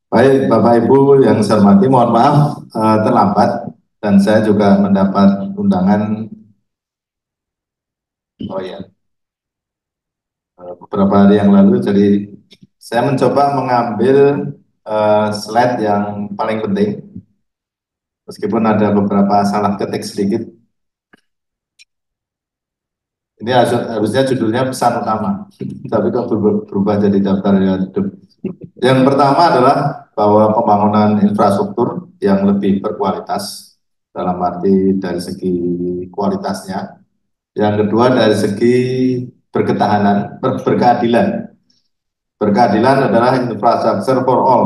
Baik, Bapak Ibu yang saya hormati, mohon maaf terlambat dan saya juga mendapat undangan. Oh ya, beberapa hari yang lalu, jadi saya mencoba mengambil slide yang paling penting, meskipun ada beberapa salah ketik sedikit. Ini harusnya judulnya pesan utama, tapi kok berubah jadi daftar riwayat hidup. Yang pertama adalah bahwa pembangunan infrastruktur yang lebih berkualitas, dalam arti dari segi kualitasnya. Yang kedua dari segi berketahanan, berkeadilan. Berkeadilan adalah infrastructure for all.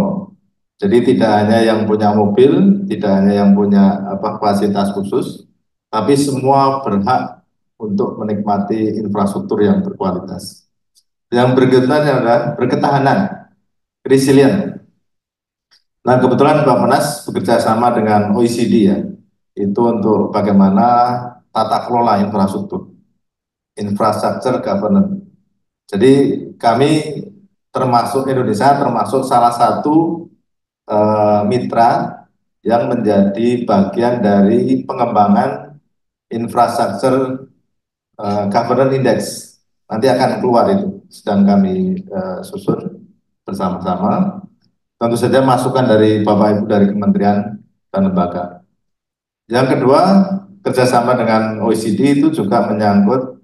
Jadi tidak hanya yang punya mobil, tidak hanya yang punya fasilitas khusus, tapi semua berhak untuk menikmati infrastruktur yang berkualitas. Yang berikutnya adalah berketahanan, resilient. Nah, kebetulan Bappenas bekerja sama dengan OECD ya, itu untuk bagaimana tata kelola infrastruktur, infrastructure governance. Jadi kami termasuk Indonesia termasuk salah satu mitra yang menjadi bagian dari pengembangan infrastructure governance index. Nanti akan keluar itu, sedang kami susun bersama-sama. Tentu saja masukan dari Bapak Ibu dari kementerian dan lembaga. Yang kedua, kerjasama dengan OECD itu juga menyangkut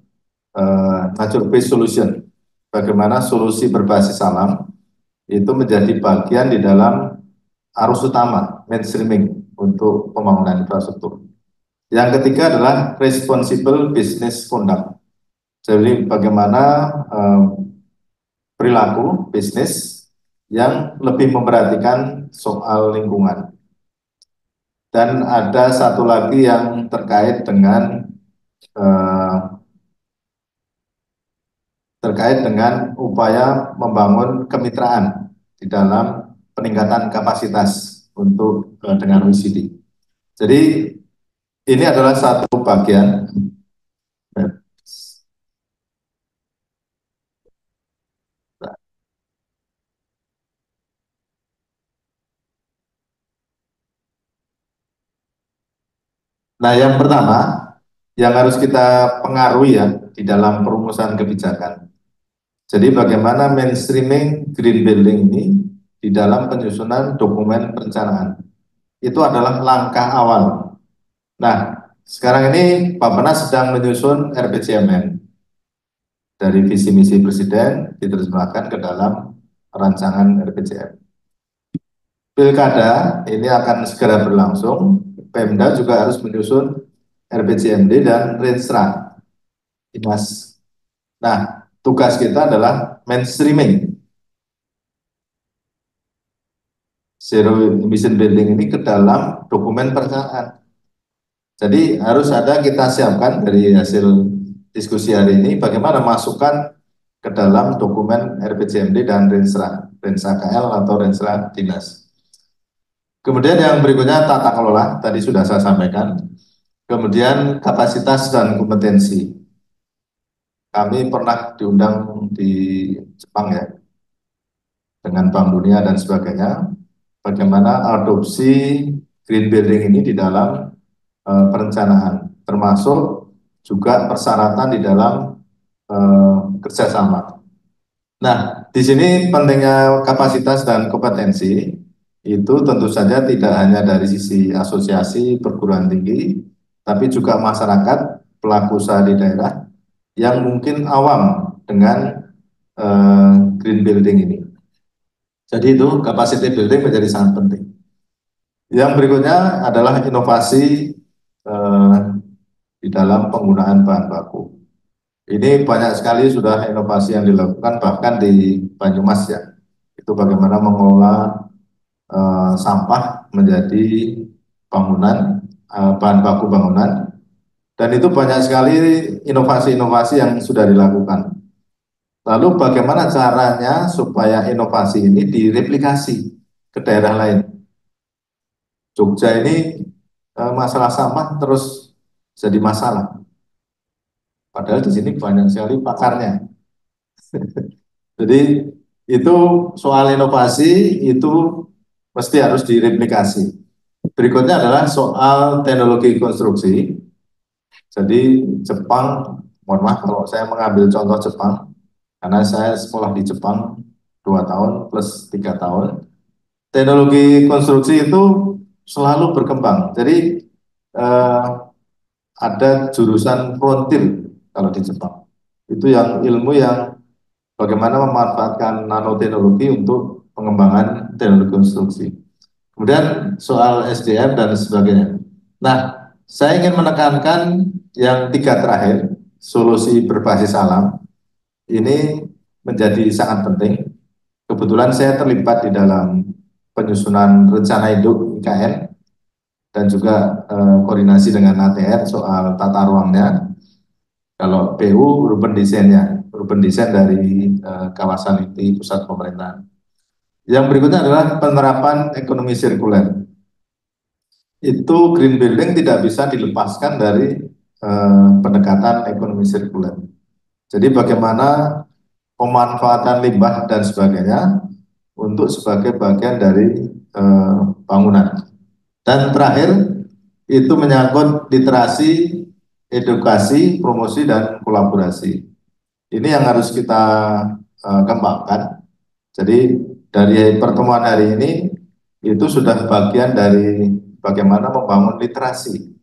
nature based solution. Bagaimana solusi berbasis alam itu menjadi bagian di dalam arus utama mainstreaming untuk pembangunan infrastruktur. Yang ketiga adalah responsible business conduct. Jadi bagaimana perilaku bisnis yang lebih memperhatikan soal lingkungan. Dan ada satu lagi yang terkait dengan upaya membangun kemitraan di dalam peningkatan kapasitas untuk dengan OECD. Jadi ini adalah satu bagian. Nah, yang pertama yang harus kita pengaruhi ya di dalam perumusan kebijakan. Jadi bagaimana mainstreaming green building ini di dalam penyusunan dokumen perencanaan. Itu adalah langkah awal. Nah, sekarang ini Bappenas sedang menyusun RPJMN dari visi misi presiden diterjemahkan ke dalam rancangan RPJM. Pilkada ini akan segera berlangsung. Pemda juga harus menyusun RPJMD dan Renstra. Dinas. Nah, tugas kita adalah mainstreaming zero emission building ini ke dalam dokumen perencanaan. Jadi harus ada kita siapkan dari hasil diskusi hari ini bagaimana masukkan ke dalam dokumen RPJMD dan Renstra, Renstra KL atau Renstra Dinas. Kemudian yang berikutnya tata kelola, tadi sudah saya sampaikan. Kemudian kapasitas dan kompetensi. Kami pernah diundang di Jepang ya, dengan Bank Dunia dan sebagainya, bagaimana adopsi green building ini di dalam perencanaan, termasuk juga persyaratan di dalam kerjasama. Nah, di sini pentingnya kapasitas dan kompetensi itu tentu saja tidak hanya dari sisi asosiasi perguruan tinggi, tapi juga masyarakat pelaku usaha di daerah yang mungkin awam dengan green building ini. Jadi itu capacity building menjadi sangat penting. Yang berikutnya adalah inovasi di dalam penggunaan bahan baku. Ini banyak sekali sudah inovasi yang dilakukan bahkan di Banyumas ya. Itu bagaimana mengelola sampah menjadi bangunan, bahan baku bangunan. Dan itu banyak sekali inovasi-inovasi yang sudah dilakukan. Lalu bagaimana caranya supaya inovasi ini direplikasi ke daerah lain. Jogja ini masalah sampah terus jadi masalah. Padahal di sini banyak sekali pakarnya. Jadi itu soal inovasi itu mesti harus direplikasi. Berikutnya adalah soal teknologi konstruksi. Jadi Jepang, mohon maaf kalau saya mengambil contoh Jepang, karena saya sekolah di Jepang 2 tahun plus 3 tahun. Teknologi konstruksi itu selalu berkembang. Jadi ada jurusan frontier kalau di Jepang. Itu yang ilmu yang bagaimana memanfaatkan nanoteknologi untuk pengembangan teknologi konstruksi. Kemudian soal SDM dan sebagainya. Nah, saya ingin menekankan yang tiga terakhir, solusi berbasis alam, ini menjadi sangat penting. Kebetulan saya terlibat di dalam penyusunan rencana induk IKN dan juga koordinasi dengan ATR soal tata ruangnya. Kalau PU urban desainnya, urban design dari kawasan inti pusat pemerintahan. Yang berikutnya adalah penerapan ekonomi sirkuler. Itu green building tidak bisa dilepaskan dari pendekatan ekonomi sirkuler. Jadi bagaimana pemanfaatan limbah dan sebagainya untuk sebagai bagian dari bangunan. Dan terakhir itu menyangkut literasi, edukasi, promosi dan kolaborasi. Ini yang harus kita kembangkan. Jadi dari pertemuan hari ini itu sudah bagian dari bagaimana membangun literasi,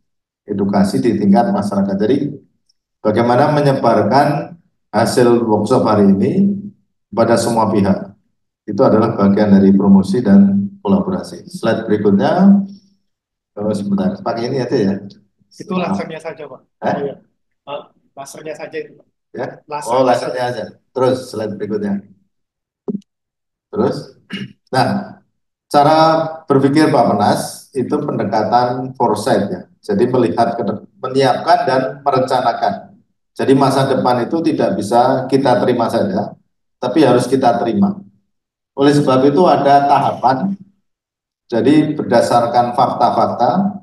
edukasi di tingkat masyarakat. Jadi bagaimana menyebarkan hasil workshop hari ini kepada semua pihak. Itu adalah bagian dari promosi dan kolaborasi. Slide berikutnya, sebentar, pakai ini aja ya. Itu lasernya saja, Pak. Eh? Oh ya, lasernya saja itu, Pak. Ya? Oh, Lasernya saja. lasernya aja. Terus slide berikutnya. Terus, nah, cara berpikir Pak Penas itu pendekatan foresight ya. Jadi melihat menyiapkan dan merencanakan. Jadi masa depan itu tidak bisa kita terima saja, tapi harus kita terima. Oleh sebab itu ada tahapan. Jadi berdasarkan fakta-fakta,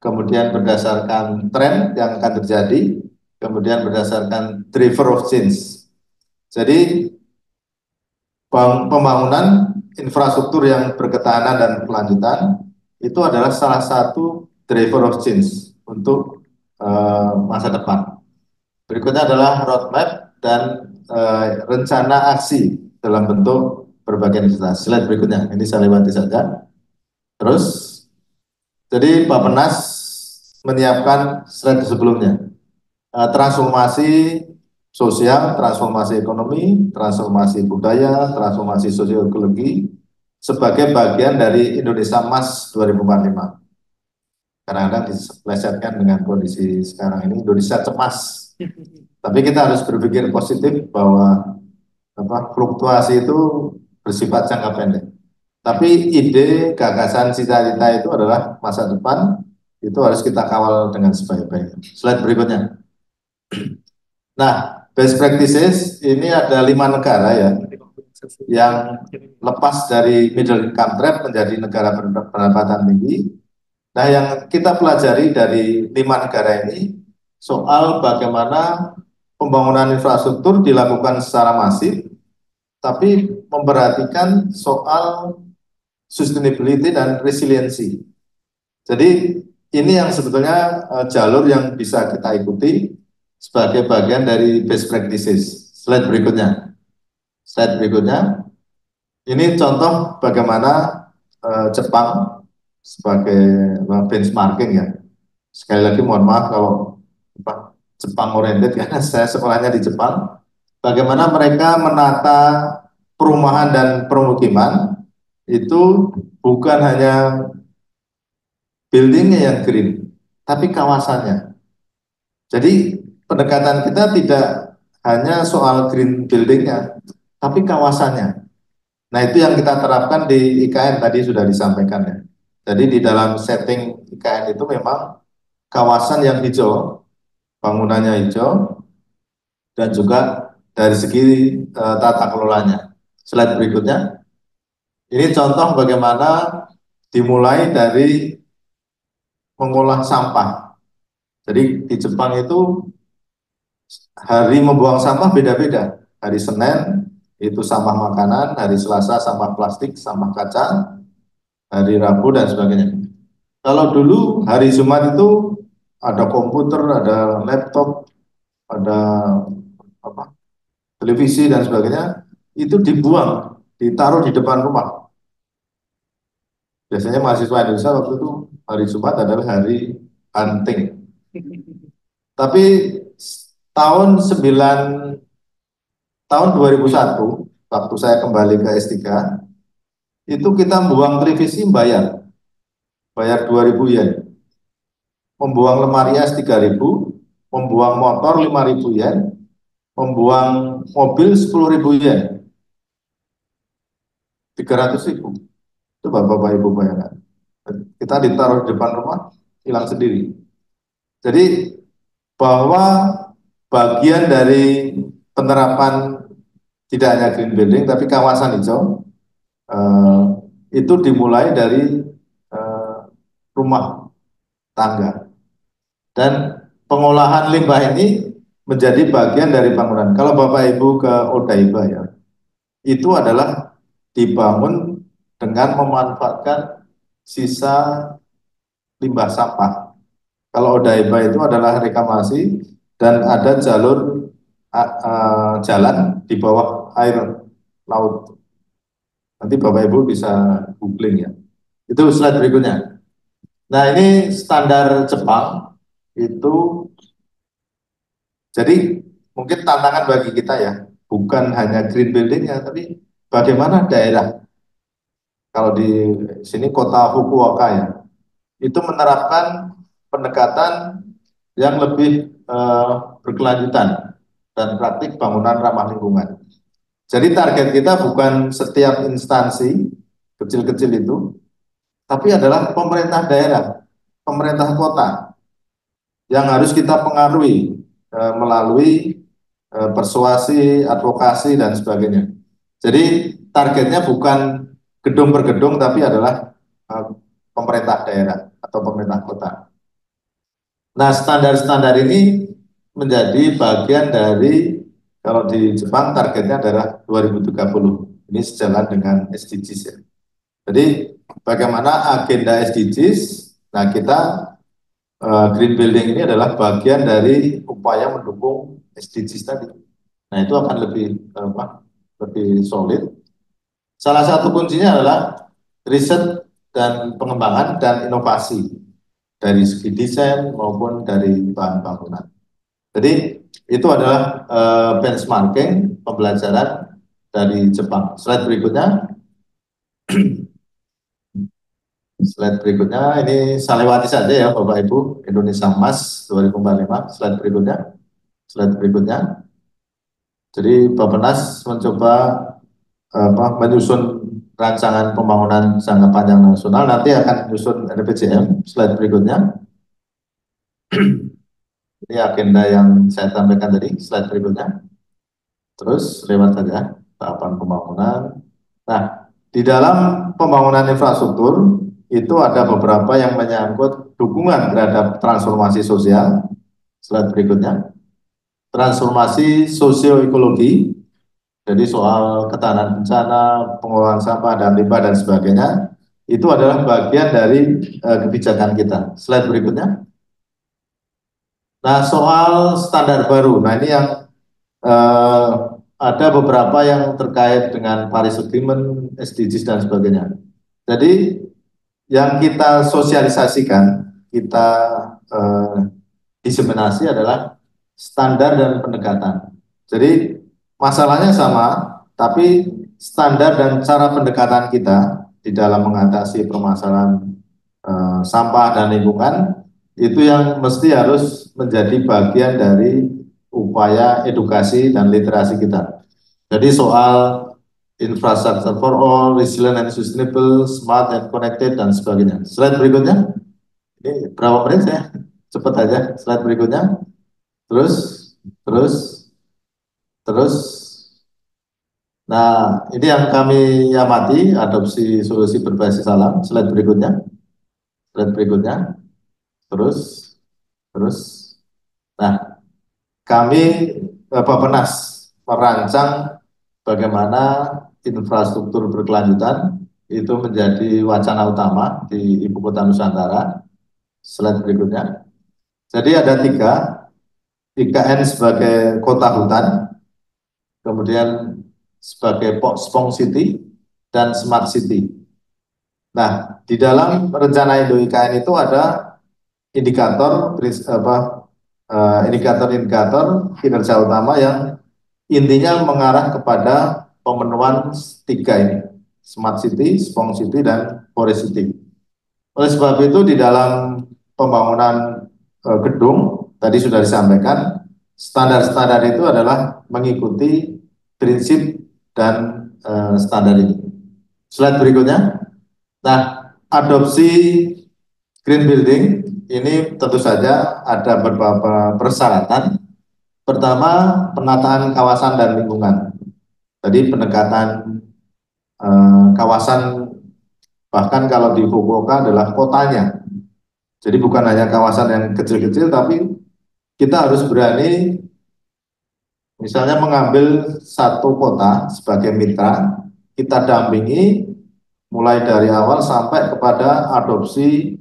kemudian berdasarkan tren yang akan terjadi, kemudian berdasarkan driver of change. Jadi pembangunan infrastruktur yang berketahanan dan berkelanjutan itu adalah salah satu driver of change untuk masa depan. Berikutnya adalah roadmap dan rencana aksi dalam bentuk berbagai investasi. Slide berikutnya, ini saya lewati saja. Terus, jadi Bappenas menyiapkan slide sebelumnya. Transformasi sosial, transformasi ekonomi, transformasi budaya, transformasi sosiologi sebagai bagian dari Indonesia Emas 2045. Kadang-kadang dilesetkan dengan kondisi sekarang ini Indonesia cemas. Tapi kita harus berpikir positif bahwa fluktuasi itu bersifat jangka pendek. Tapi ide, gagasan, cita-cita itu adalah masa depan, itu harus kita kawal dengan sebaik-baiknya. Slide berikutnya. Nah, best practices ini ada 5 negara ya yang lepas dari middle income trap menjadi negara berpendapatan tinggi. Nah, yang kita pelajari dari 5 negara ini soal bagaimana pembangunan infrastruktur dilakukan secara masif, tapi memperhatikan soal sustainability dan resiliensi. Jadi ini yang sebetulnya jalur yang bisa kita ikuti sebagai bagian dari best practices. Slide berikutnya. Slide berikutnya. Ini contoh bagaimana Jepang sebagai benchmarking ya. Sekali lagi mohon maaf kalau Jepang oriented karena saya sekolahnya di Jepang. Bagaimana mereka menata perumahan dan permukiman itu bukan hanya buildingnya yang green, tapi kawasannya. Jadi pendekatan kita tidak hanya soal green buildingnya, tapi kawasannya. Nah itu yang kita terapkan di IKN tadi sudah disampaikan ya. Jadi di dalam setting IKN itu memang kawasan yang hijau, bangunannya hijau, dan juga dari segi tata kelolanya. Slide berikutnya. Ini contoh bagaimana dimulai dari mengolah sampah. Jadi di Jepang itu hari membuang sampah beda-beda. hari Senin itu sampah makanan, hari Selasa sampah plastik, sampah kaca, hari Rabu dan sebagainya. Kalau dulu hari Jumat itu ada komputer, ada laptop, ada apa, televisi dan sebagainya, itu dibuang, ditaruh di depan rumah. Biasanya mahasiswa Indonesia waktu itu hari Jumat adalah hari hunting. Tapi tahun 9 tahun 2001 waktu saya kembali ke S3 itu kita membuang televisi bayar 2.000 yen, membuang lemari es 3.000, membuang motor 5.000 yen, membuang mobil 10.000 yen, 300.000. Itu Bapak Ibu bayangkan. Kita ditaruh di depan rumah, hilang sendiri. Jadi bahwa bagian dari penerapan tidak hanya green building tapi kawasan hijau eh, itu dimulai dari eh, rumah tangga dan pengolahan limbah ini menjadi bagian dari bangunan. Kalau Bapak Ibu ke Odaiba ya, itu adalah dibangun dengan memanfaatkan sisa limbah sampah. Kalau Odaiba itu adalah reklamasi dan ada jalur jalan di bawah air laut. Nanti Bapak Ibu bisa googling ya. Itu slide berikutnya. Nah ini standar Jepang itu, jadi mungkin tantangan bagi kita ya, bukan hanya green buildingnya, tapi bagaimana daerah. Kalau di sini kota Fukuoka ya, itu menerapkan pendekatan yang lebih berkelanjutan dan praktik bangunan ramah lingkungan. Jadi target kita bukan setiap instansi kecil-kecil itu, tapi adalah pemerintah daerah, pemerintah kota yang harus kita pengaruhi melalui persuasi, advokasi dan sebagainya. Jadi targetnya bukan gedung per gedung, tapi adalah pemerintah daerah atau pemerintah kota. Nah, standar-standar ini menjadi bagian dari, kalau di Jepang targetnya adalah 2030. Ini sejalan dengan SDGs ya. Jadi bagaimana agenda SDGs? Nah, kita green building ini adalah bagian dari upaya mendukung SDGs tadi. Nah, itu akan lebih solid. Salah satu kuncinya adalah riset dan pengembangan dan inovasi dari segi desain maupun dari bahan bangunan. Jadi itu adalah benchmarking pembelajaran dari Jepang. Slide berikutnya. Slide berikutnya ini saya lewati saja ya Bapak Ibu. Indonesia Emas 2045. Slide berikutnya. Slide berikutnya. Jadi Bappenas mencoba menyusun rancangan pembangunan jangka panjang nasional. Nanti akan menyusun RPJM. Slide berikutnya. Ini agenda yang saya sampaikan tadi. Slide berikutnya. Terus lewat saja tahapan pembangunan. Nah, di dalam pembangunan infrastruktur itu ada beberapa yang menyangkut dukungan terhadap transformasi sosial. Slide berikutnya. Transformasi sosioekologi, jadi soal ketahanan bencana, pengelolaan sampah dan limbah dan sebagainya, itu adalah bagian dari kebijakan kita. Slide berikutnya. Nah, soal standar baru. Nah, ini yang eh, ada beberapa yang terkait dengan Paris Agreement, SDGs dan sebagainya. Jadi yang kita sosialisasikan, kita eh, diseminasi adalah standar dan pendekatan. Jadi masalahnya sama, tapi standar dan cara pendekatan kita di dalam mengatasi permasalahan sampah dan lingkungan itu yang mesti harus menjadi bagian dari upaya edukasi dan literasi kita. Jadi soal infrastructure for all, resilient and sustainable, smart and connected dan sebagainya. Slide berikutnya. Ini berapa menit ya? Cepat aja. Slide berikutnya. Terus, terus, terus. Nah, ini yang kami amati, adopsi solusi berbasis alam. Slide berikutnya. Slide berikutnya. Terus, terus. Nah, kami Bappenas merancang bagaimana infrastruktur berkelanjutan itu menjadi wacana utama di Ibu Kota Nusantara. Slide berikutnya. Jadi ada tiga, IKN sebagai kota hutan, kemudian sebagai Spong City, dan Smart City. Nah, di dalam rencana Indo IKN itu ada indikator indikator-indikator kinerja utama yang intinya mengarah kepada pemenuhan tiga ini, Smart City, Spong City, dan Forest City. Oleh sebab itu di dalam pembangunan gedung tadi sudah disampaikan standar-standar itu adalah mengikuti prinsip dan standar ini. Slide berikutnya. Nah, adopsi green building ini tentu saja ada beberapa persyaratan. Pertama, penataan kawasan dan lingkungan. Jadi pendekatan kawasan, bahkan kalau di Fukuoka adalah kotanya. Jadi bukan hanya kawasan yang kecil-kecil, tapi kita harus berani misalnya mengambil satu kota sebagai mitra, kita dampingi mulai dari awal sampai kepada adopsi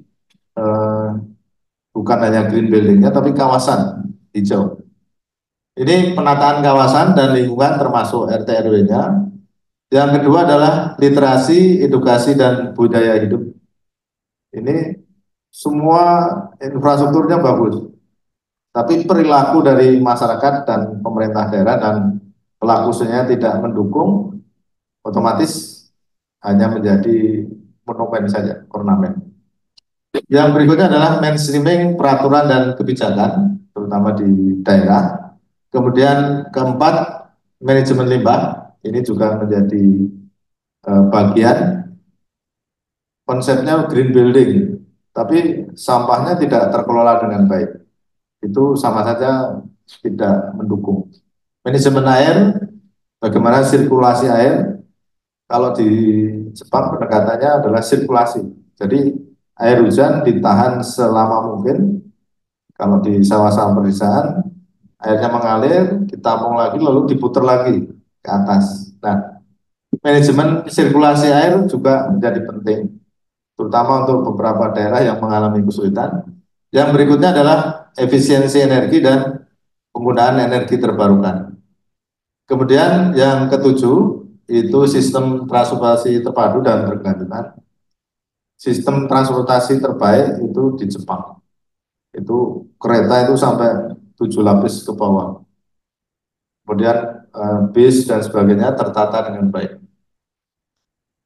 bukan hanya green buildingnya, tapi kawasan hijau. Ini penataan kawasan dan lingkungan termasuk RT RW-nya. Yang kedua adalah literasi, edukasi, dan budaya hidup. Ini semua infrastrukturnya bagus, tapi perilaku dari masyarakat dan pemerintah daerah dan pelaku usahanya tidak mendukung, otomatis hanya menjadi monumen saja, ornamen. Yang berikutnya adalah mainstreaming peraturan dan kebijakan, terutama di daerah. Kemudian keempat, manajemen limbah, ini juga menjadi bagian konsepnya green building, tapi sampahnya tidak terkelola dengan baik. Itu sama saja tidak mendukung. Manajemen air, bagaimana sirkulasi air? Kalau di Jepang pendekatannya adalah sirkulasi. Jadi air hujan ditahan selama mungkin. Kalau di sawah-sawah pedesaan, airnya mengalir, ditampung lagi, lalu diputar lagi ke atas. Nah, manajemen sirkulasi air juga menjadi penting, terutama untuk beberapa daerah yang mengalami kesulitan. Yang berikutnya adalah efisiensi energi dan penggunaan energi terbarukan. Kemudian yang ketujuh itu sistem transportasi terpadu dan berkelanjutan. Sistem transportasi terbaik itu di Jepang. Itu kereta itu sampai 7 lapis ke bawah. Kemudian bis dan sebagainya tertata dengan baik.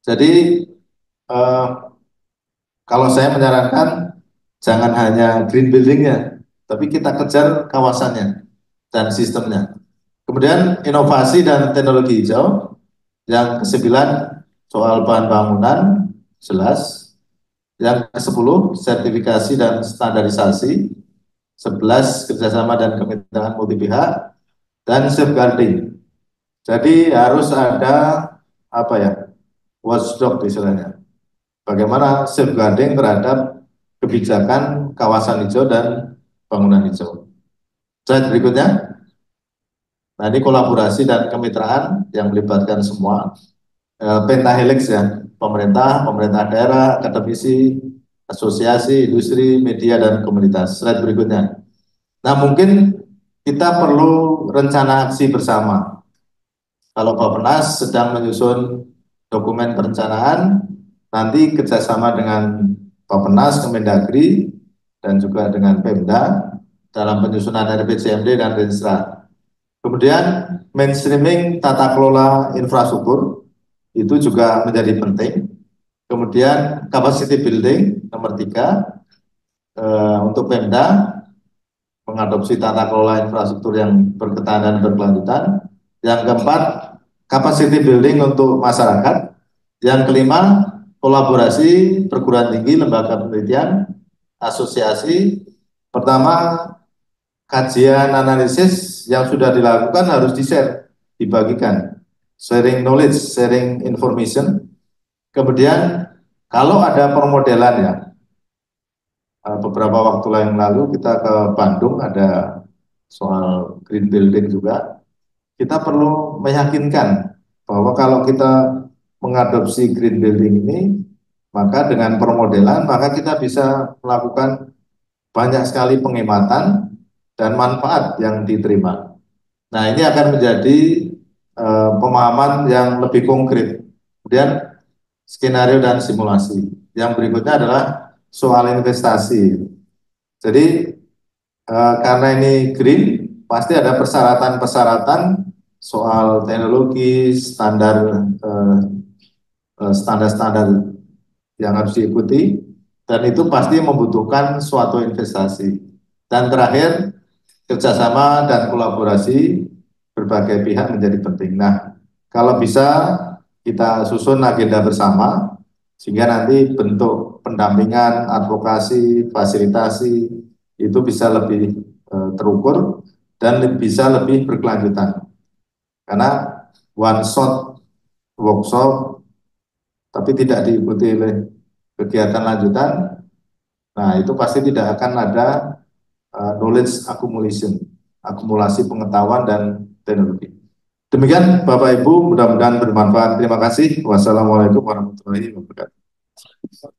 Jadi eh, kalau saya menyarankan jangan hanya green buildingnya, tapi kita kejar kawasannya dan sistemnya. Kemudian inovasi dan teknologi hijau. Yang kesembilan soal bahan bangunan jelas. Yang ke-10 sertifikasi dan standarisasi. 11 kerjasama dan kemitraan multi pihak dan safeguarding. Jadi harus ada apa ya, watchdog istilahnya. Bagaimana safeguarding terhadap kebijakan kawasan hijau dan bangunan hijau. Slide berikutnya. Nah, ini kolaborasi dan kemitraan yang melibatkan semua. Pentahelix ya, pemerintah daerah, akademisi, asosiasi, industri, media, dan komunitas. Slide berikutnya. Nah, mungkin kita perlu rencana aksi bersama. Kalau Bappenas sedang menyusun dokumen perencanaan, nanti kerjasama dengan Bappenas, Kemendagri, dan juga dengan Pemda dalam penyusunan RPJMD dan Renstra. Kemudian mainstreaming tata kelola infrastruktur itu juga menjadi penting. Kemudian capacity building nomor 3 untuk Pemda mengadopsi tata kelola infrastruktur yang berketahanan dan berkelanjutan. Yang keempat, capacity building untuk masyarakat. Yang kelima, kolaborasi perguruan tinggi, lembaga penelitian, asosiasi. Pertama, kajian analisis yang sudah dilakukan harus di-share, dibagikan. Sharing knowledge, sharing information. Kemudian, kalau ada permodelan ya, beberapa waktu yang lalu kita ke Bandung ada soal green building juga. kita perlu meyakinkan bahwa kalau kita mengadopsi green building ini, maka dengan permodelan, maka kita bisa melakukan banyak sekali penghematan dan manfaat yang diterima. Nah, ini akan menjadi pemahaman yang lebih konkret. Kemudian skenario dan simulasi. Yang berikutnya adalah soal investasi. Jadi karena ini green, pasti ada persyaratan-persyaratan soal teknologi, standar-standar yang harus diikuti, dan itu pasti membutuhkan suatu investasi. Dan terakhir, kerjasama dan kolaborasi berbagai pihak menjadi penting. Nah, kalau bisa kita susun agenda bersama, sehingga nanti bentuk pendampingan, advokasi, fasilitasi itu bisa lebih terukur dan bisa lebih berkelanjutan. Karena one shot workshop tapi tidak diikuti oleh kegiatan lanjutan, nah itu pasti tidak akan ada knowledge accumulation, akumulasi pengetahuan dan teknologi. Demikian Bapak Ibu, mudah-mudahan bermanfaat. Terima kasih. Wassalamualaikum warahmatullahi wabarakatuh.